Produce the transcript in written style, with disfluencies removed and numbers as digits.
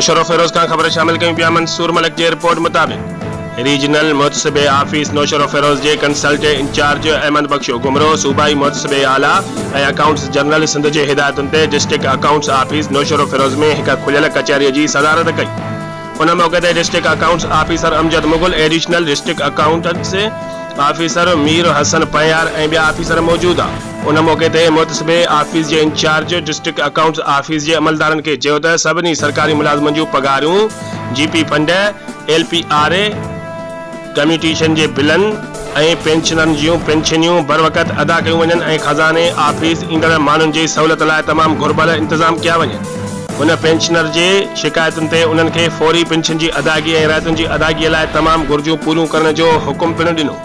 नौशरो फिरोज का खबर शामिल कई पिया। मंसूर मलिक की रिपोर्ट मुताबिक रीजनल मुतसबे आफिस नौशरो फिरोज के कंसल्टेंट इंचार्ज अहमद बख्शो गुमरो सूबाई मुतसबे आला अकाउंट्स जनरल सिंध के हिदायतुन ते district accounts office Naushahro Firoz में एक खुलियल कचहरी की सदारत कई। उन मौके ते district accounts officer Amjad Mughal, additional district accountants officer Mir Hassan पयार ए बिया ऑफिसर मौजूद आ। उन मौके ते मुतसबे आफिस के इंचार्ज डिस्ट्रिक्ट अकाउंट्स आफिस के अमलदारन के चयो त सभिनी सरकारी मुलाजमन जूं पगारूं, जीपी फंड, LPRA, कम्यूटेशन के बिलन ए पेंशनन जूं पेंशनियूं बर वक़्त अदा कयूं वञन ए खजाने आफिस ईंदड़ मानुन जी सहूलत लाइ तमाम घुरबल इंतजाम किया वञन। उन पेंशनर के शिकायतुन ते उन्हनि खे फौरी पेंशन की अदायगी ए रायतुन की अदायगी लाइ तमाम घुर्जूं पूरियूं करण जो हुकुम पिण ॾिनो।